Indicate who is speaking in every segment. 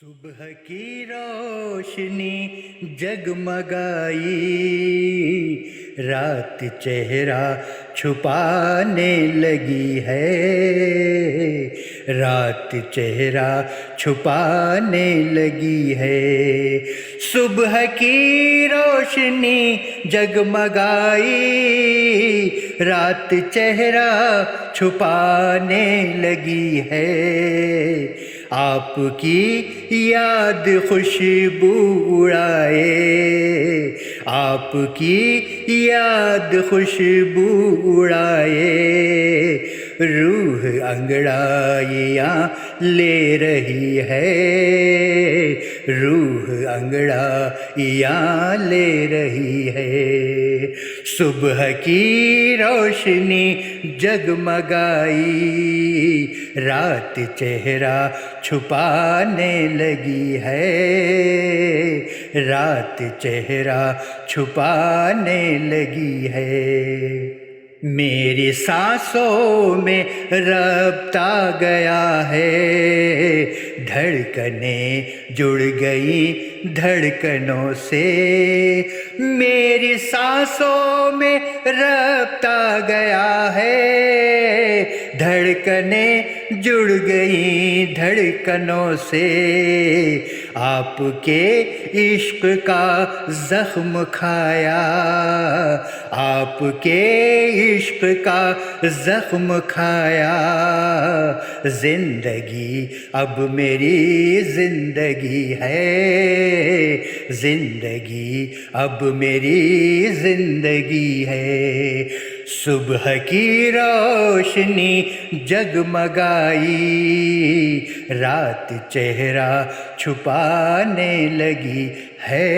Speaker 1: صبح کی روشنی جگمگائی، رات چہرہ چھپانے لگی ہے، رات چہرہ چھپانے لگی ہے۔ صبح کی روشنی جگمگائی، رات چہرہ چھپانے لگی ہے۔ آپ کی یاد خوشبو اڑائے، آپ کی یاد خوشبو اڑائے، روح انگڑائیاں لے رہی ہے، روح انگڑائیاں لے رہی ہے۔ صبح کی روشنی جگمگائی، رات چہرہ چھپانے لگی ہے، رات چہرہ چھپانے لگی ہے۔ میری سانسوں میں ربط آ گیا ہے، دھڑکنیں جڑ گئی دھڑکنوں سے، میری سانسوں میں ربط آ گیا ہے، دھڑکنیں جڑ گئی دھڑکنوں سے۔ آپ کے عشق کا زخم کھایا، آپ کے عشق کا زخم کھایا، زندگی اب میری زندگی ہے، زندگی اب میری زندگی ہے۔ صبح کی روشنی جگمگائی، رات چہرہ چھپانے لگی ہے،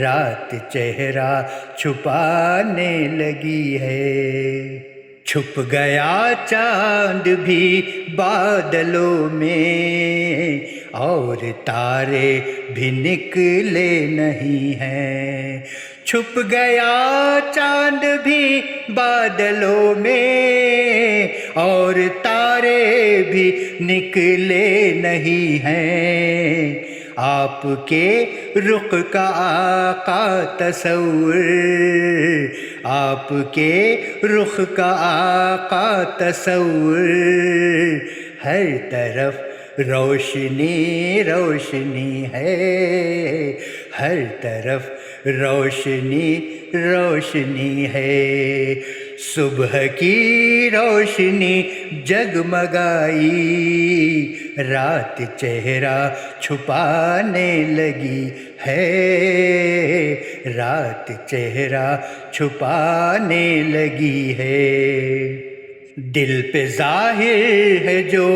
Speaker 1: رات چہرہ چھپانے لگی ہے۔ چھپ گیا چاند بھی بادلوں میں، اور تارے بھی نکلے نہیں ہیں۔ چھپ گیا چاند بھی بادلوں میں، اور تارے بھی نکلے نہیں ہیں۔ آپ کے رخ کا آقا تصور، آپ کے رخ کا آقا تصور، ہر طرف روشنی روشنی ہے، ہر طرف روشنی روشنی ہے۔ صبح کی روشنی جگمگائی، رات چہرہ چھپانے لگی ہے، رات چہرہ چھپانے لگی ہے۔ دل پہ ظاہر ہے جو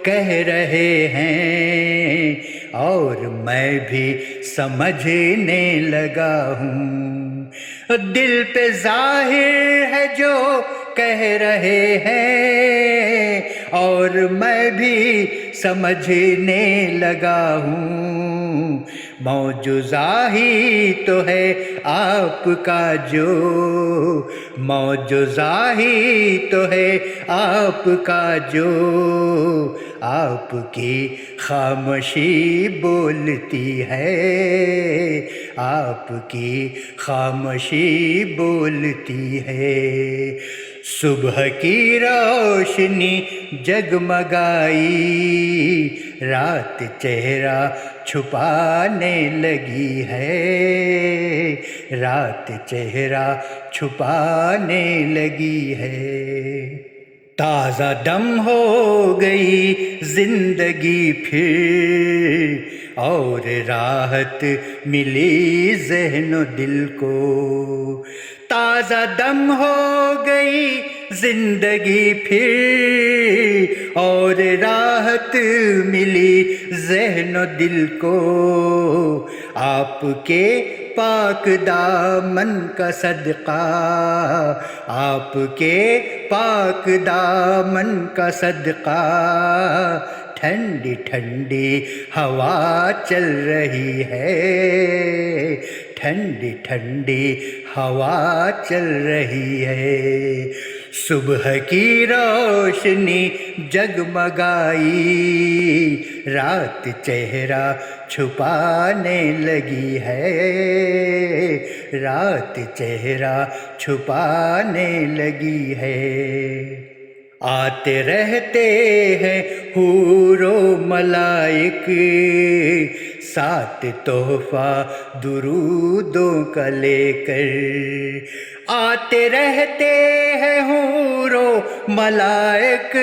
Speaker 1: کہہ رہے ہیں، اور میں بھی سمجھنے لگا ہوں۔ دل پہ ظاہر ہے جو کہہ رہے ہیں، اور میں بھی سمجھنے لگا ہوں۔ معجزہ ہی تو ہے آپ کا جو، معجزہ ہی تو ہے آپ کا جو، آپ کی خاموشی بولتی ہے، آپ کی خاموشی بولتی ہے۔ صبح کی روشنی جگمگائی، رات چہرہ چھپانے لگی ہے، رات چہرہ چھپانے لگی ہے۔ تازہ دم ہو گئی زندگی پھر، اور راحت ملی ذہن و دل کو۔ تازہ دم ہو گئی زندگی پھر، اور راحت ملی ذہن و دل کو۔ آپ کے پاک دامن کا صدقہ، آپ کے پاک دامن کا صدقہ، ٹھنڈی ٹھنڈی ہوا چل رہی ہے، ٹھنڈی ٹھنڈی ہوا چل رہی ہے۔ صبح کی روشنی جگمگائی، رات چہرہ چھپانے لگی ہے، رات چہرہ چھپانے لگی ہے۔ آتے رہتے ہیں حور و ملائک، ساتھ تحفہ درودوں کا لے کر۔ آتے رہتے ہیں حور و ملائک،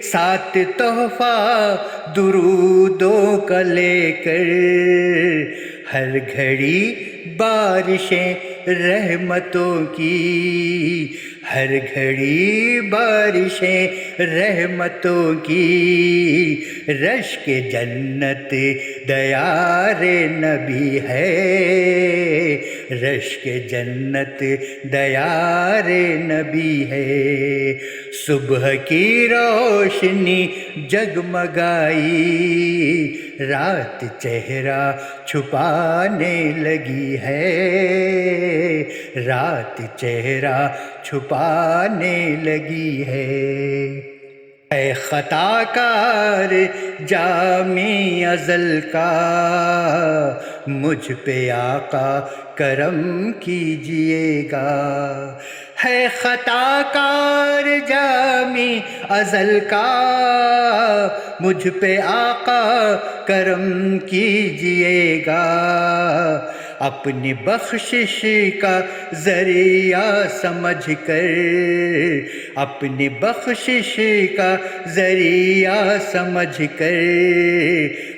Speaker 1: ساتھ تحفہ درودوں کا لے کر۔ ہر گھڑی بارشیں رحمتوں کی، ہر گھڑی بارشیں رحمتوں کی، رشک جنت دیار نبی ہے، رشک جنت دیار نبی ہے۔ صبح کی روشنی جگمگائی، رات چہرہ چھپانے لگی ہے، رات چہرہ چھپانے لگی ہے۔ اے خطا کار جامی ازل کا، مجھ پہ آقا کرم کیجئے گا۔ ہے خطا کار جامی ازل کا، مجھ پہ آقا کرم کیجئے گا۔ اپنی بخشش کا ذریعہ سمجھ کر، اپنی بخشش کا ذریعہ سمجھ کر،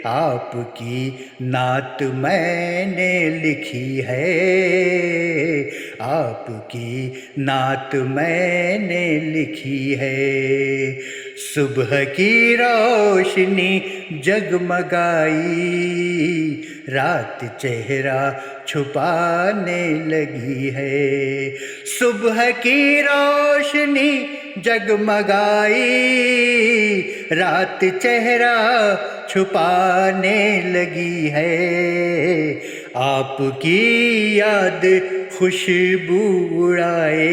Speaker 1: آپ کی نعت میں نے لکھی ہے، آپ کی نعت میں نے لکھی ہے۔ صبح کی روشنی جگمگائی، رات چہرہ چھپانے لگی ہے۔ صبح کی روشنی جگمگائی، رات چہرہ چھپانے لگی ہے۔ آپ کی یاد خوشبو اڑائے،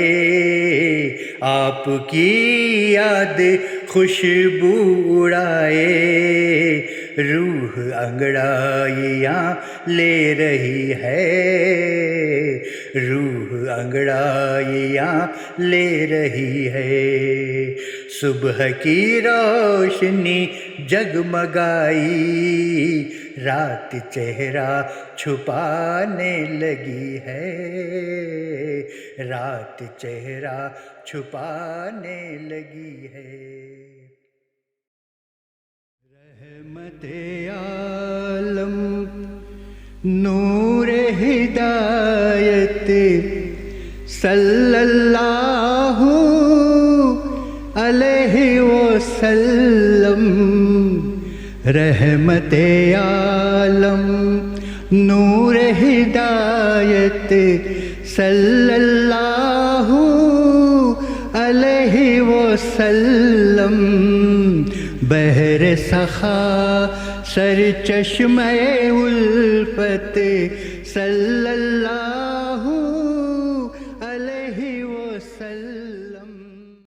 Speaker 1: آپ کی یاد خوشبو اڑائے، روح انگڑائیاں لے رہی ہے، روح انگڑائیاں لے رہی ہے۔ صبح کی روشنی جگمگائی، رات چہرہ چھپانے لگی ہے، رات چہرہ چھپانے لگی ہے۔ رحمت عالم نور ہدایت صلی اللہ علیہ وسلم، رحمت عالم نور ہدایت صلی اللہ علیہ وسلم، بحر سخا سر چشمہ الفت صلی اللہ